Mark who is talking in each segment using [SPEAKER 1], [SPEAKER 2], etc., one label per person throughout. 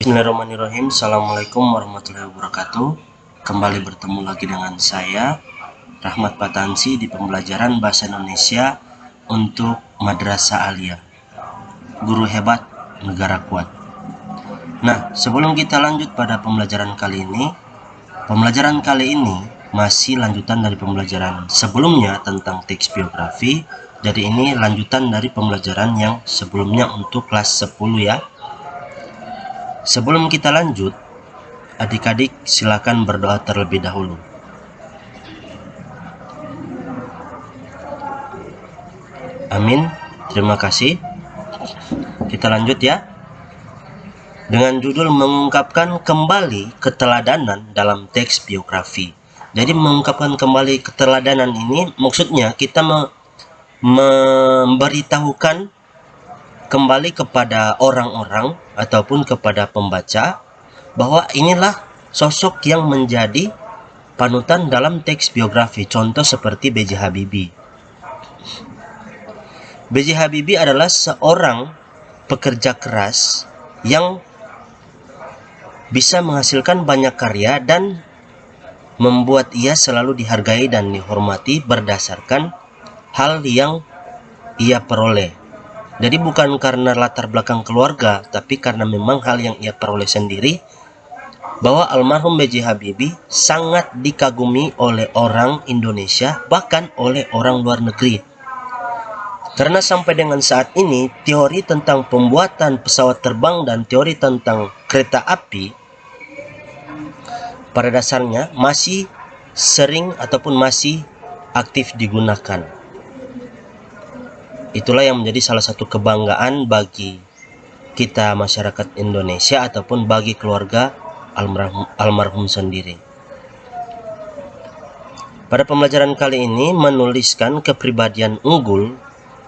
[SPEAKER 1] Bismillahirrahmanirrahim. Assalamualaikum warahmatullahi wabarakatuh. Kembali bertemu lagi dengan saya Rahmat Patansi di pembelajaran bahasa Indonesia untuk Madrasah Aliyah. Guru hebat, negara kuat. Nah, sebelum kita lanjut pada pembelajaran kali ini masih lanjutan dari pembelajaran sebelumnya tentang teks biografi. Jadi ini lanjutan dari pembelajaran yang sebelumnya untuk kelas 10 ya. Sebelum kita lanjut, adik-adik silakan berdoa terlebih dahulu. Amin. Terima kasih. Kita lanjut ya. Dengan judul mengungkapkan kembali keteladanan dalam teks biografi. Jadi mengungkapkan kembali keteladanan ini maksudnya kita memberitahukan kembali kepada orang-orang ataupun kepada pembaca bahwa inilah sosok yang menjadi panutan dalam teks biografi. Contoh seperti B.J. Habibie. B.J. Habibie adalah seorang pekerja keras yang bisa menghasilkan banyak karya dan membuat ia selalu dihargai dan dihormati berdasarkan hal yang ia peroleh. Jadi bukan karena latar belakang keluarga, tapi karena memang hal yang ia peroleh sendiri, bahwa almarhum B.J. Habibie sangat dikagumi oleh orang Indonesia, bahkan oleh orang luar negeri. Karena sampai dengan saat ini, teori tentang pembuatan pesawat terbang dan teori tentang kereta api pada dasarnya masih sering ataupun masih aktif digunakan. Itulah yang menjadi salah satu kebanggaan bagi kita masyarakat Indonesia ataupun bagi keluarga almarhum sendiri. Pada pembelajaran kali ini menuliskan kepribadian unggul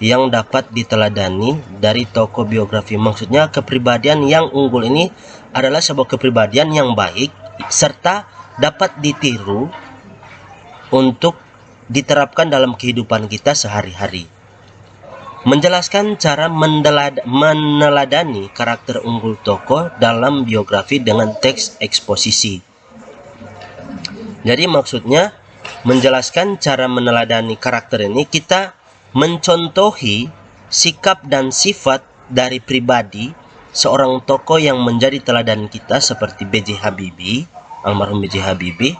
[SPEAKER 1] yang dapat diteladani dari tokoh biografi. Maksudnya kepribadian yang unggul ini adalah sebuah kepribadian yang baik serta dapat ditiru untuk diterapkan dalam kehidupan kita sehari-hari. Menjelaskan cara meneladani karakter unggul tokoh dalam biografi dengan teks eksposisi. Jadi maksudnya menjelaskan cara meneladani karakter ini, kita mencontohi sikap dan sifat dari pribadi seorang tokoh yang menjadi teladan kita seperti B.J. Habibie, almarhum B.J. Habibie.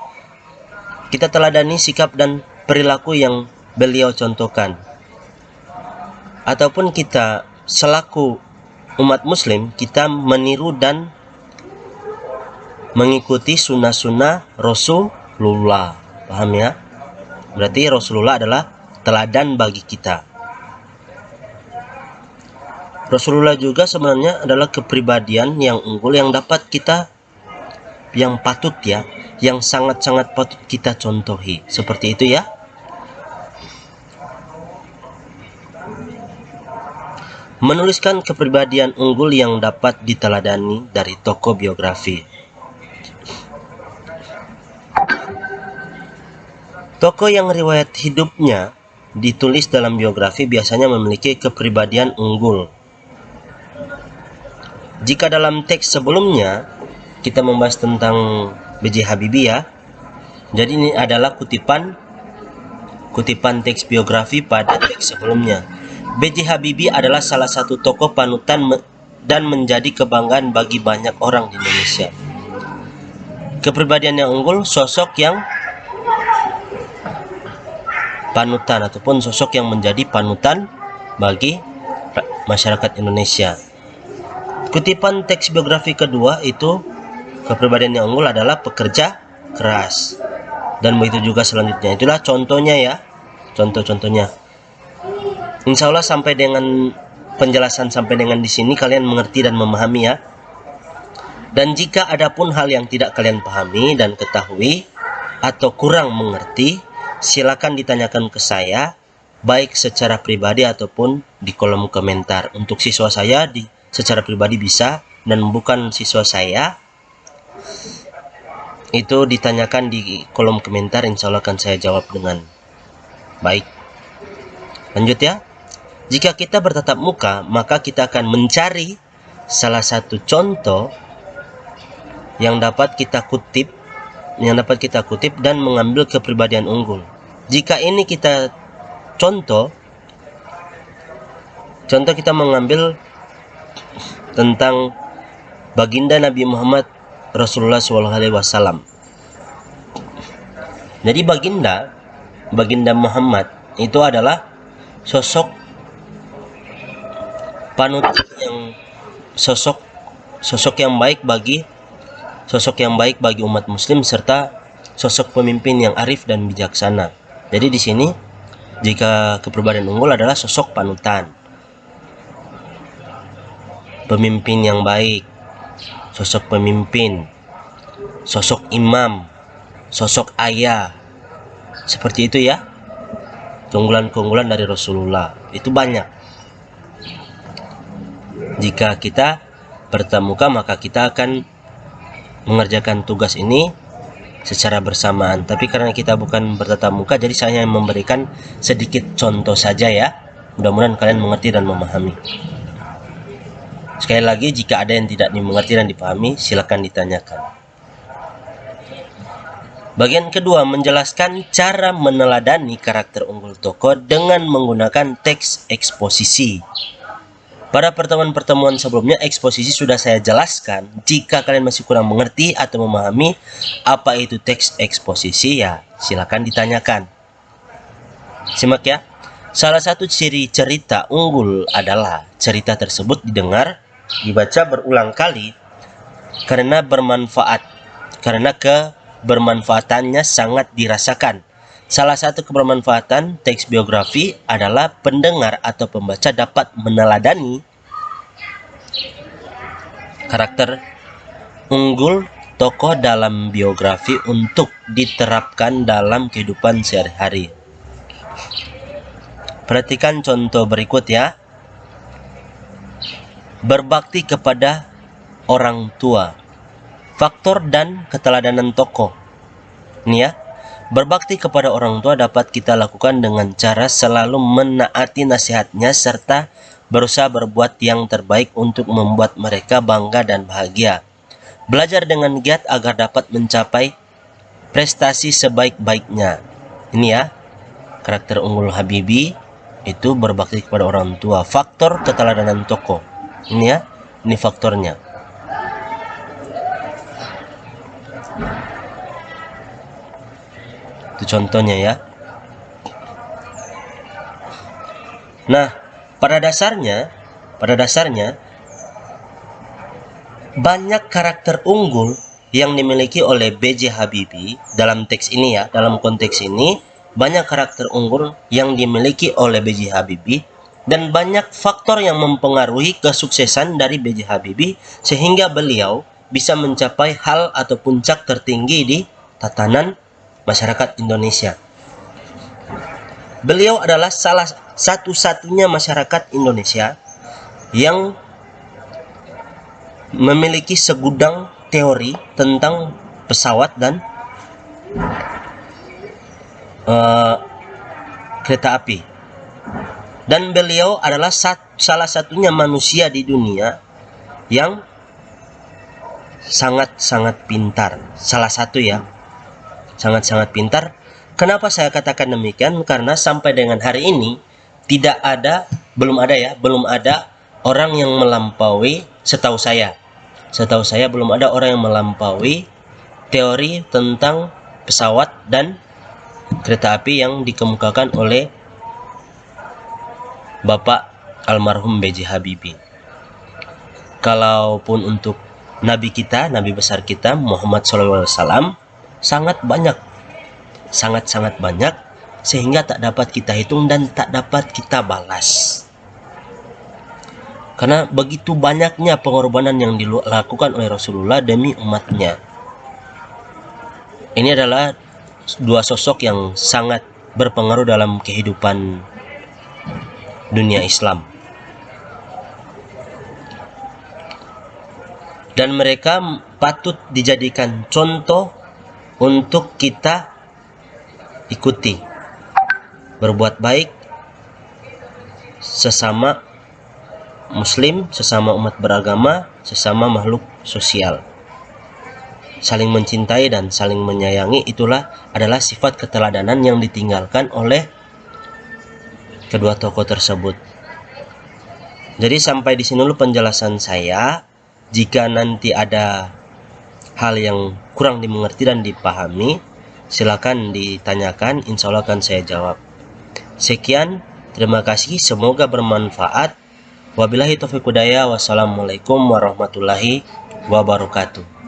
[SPEAKER 1] Kita teladani sikap dan perilaku yang beliau contohkan. Ataupun kita selaku umat muslim, kita meniru dan mengikuti sunnah-sunnah Rasulullah. Paham ya? Berarti Rasulullah adalah teladan bagi kita. Rasulullah juga sebenarnya adalah kepribadian yang unggul yang dapat kita, yang patut ya, yang sangat-sangat patut kita contohi. Seperti itu ya. Menuliskan kepribadian unggul yang dapat diteladani dari tokoh biografi. Tokoh yang riwayat hidupnya ditulis dalam biografi biasanya memiliki kepribadian unggul. Jika dalam teks sebelumnya kita membahas tentang B.J. Habibie ya, jadi ini adalah kutipan teks biografi pada teks sebelumnya. B.J. Habibie adalah salah satu tokoh panutan dan menjadi kebanggaan bagi banyak orang di Indonesia. Kepribadian yang unggul, sosok yang panutan ataupun sosok yang menjadi panutan bagi masyarakat Indonesia. Kutipan teks biografi kedua itu kepribadian yang unggul adalah pekerja keras. Dan begitu juga selanjutnya. Itulah contohnya ya. Contoh-contohnya. Insya Allah sampai dengan penjelasan sampai dengan di sini kalian mengerti dan memahami ya. Dan jika ada pun hal yang tidak kalian pahami dan ketahui atau kurang mengerti, silakan ditanyakan ke saya, baik secara pribadi ataupun di kolom komentar. Untuk siswa saya secara pribadi bisa, dan bukan siswa saya itu ditanyakan di kolom komentar, insya Allah akan saya jawab dengan baik. Lanjut ya. Jika kita bertatap muka, maka kita akan mencari salah satu contoh yang dapat kita kutip dan mengambil kepribadian unggul. Jika ini kita contoh kita mengambil tentang baginda Nabi Muhammad Rasulullah SAW. Jadi baginda Muhammad itu adalah sosok panutan yang sosok yang baik bagi umat muslim, serta sosok pemimpin yang arif dan bijaksana. Jadi di sini jika kepribadian unggul adalah sosok panutan, pemimpin yang baik, sosok pemimpin, sosok imam, sosok ayah, seperti itu ya. Keunggulan-keunggulan dari Rasulullah itu banyak. Jika kita bertamuka, maka kita akan mengerjakan tugas ini secara bersamaan. Tapi karena kita bukan bertatap muka, jadi saya memberikan sedikit contoh saja ya. Mudah-mudahan kalian mengerti dan memahami. Sekali lagi, jika ada yang tidak dimengerti dan dipahami, silakan ditanyakan. Bagian kedua, menjelaskan cara meneladani karakter unggul tokoh dengan menggunakan teks eksposisi. Pada pertemuan-pertemuan sebelumnya, eksposisi sudah saya jelaskan. Jika kalian masih kurang mengerti atau memahami apa itu teks eksposisi, ya silakan ditanyakan. Simak ya. Salah satu ciri cerita unggul adalah cerita tersebut dibaca berulang kali karena kebermanfaatannya sangat dirasakan. Salah satu kebermanfaatan teks biografi adalah pendengar atau pembaca dapat meneladani karakter unggul tokoh dalam biografi untuk diterapkan dalam kehidupan sehari-hari. Perhatikan contoh berikut ya. Berbakti kepada orang tua. Faktor dan keteladanan tokoh. Ini ya. Berbakti kepada orang tua dapat kita lakukan dengan cara selalu menaati nasihatnya serta berusaha berbuat yang terbaik untuk membuat mereka bangga dan bahagia. Belajar dengan giat agar dapat mencapai prestasi sebaik-baiknya. Ini ya. Karakter unggul Habibie itu berbakti kepada orang tua. Faktor keteladanan tokoh. Ini ya. Ini faktornya. Itu contohnya ya. Nah, pada dasarnya banyak karakter unggul yang dimiliki oleh B.J. Habibie dalam teks ini ya. Dalam konteks ini banyak karakter unggul yang dimiliki oleh B.J. Habibie dan banyak faktor yang mempengaruhi kesuksesan dari B.J. Habibie sehingga beliau bisa mencapai hal atau puncak tertinggi di tatanan masyarakat Indonesia. Beliau adalah salah satu-satunya masyarakat Indonesia yang memiliki segudang teori tentang pesawat dan kereta api. Dan beliau adalah salah satunya manusia di dunia yang sangat-sangat pintar. Salah satu ya. Sangat-sangat pintar. Kenapa saya katakan demikian? Karena sampai dengan hari ini belum ada orang yang melampaui, setahu saya belum ada orang yang melampaui teori tentang pesawat dan kereta api yang dikemukakan oleh Bapak almarhum B.J. Habibie. Kalaupun untuk Nabi besar kita Muhammad SAW, sangat banyak, sangat banyak, sehingga tak dapat kita hitung dan tak dapat kita balas. Karena begitu banyaknya pengorbanan yang dilakukan oleh Rasulullah demi umatnya. Ini adalah dua sosok yang sangat berpengaruh dalam kehidupan dunia Islam. Dan mereka patut dijadikan contoh untuk kita ikuti. Berbuat baik sesama muslim, sesama umat beragama, sesama makhluk sosial. saling mencintai dan saling menyayangi itulah adalah sifat keteladanan yang ditinggalkan oleh kedua tokoh tersebut. Jadi sampai di sini dulu penjelasan saya. Jika nanti ada hal yang kurang dimengerti dan dipahami, silakan ditanyakan, insya Allah akan saya jawab. Sekian, terima kasih, semoga bermanfaat. Wabillahi taufiq hidayah. Wassalamualaikum warahmatullahi wabarakatuh.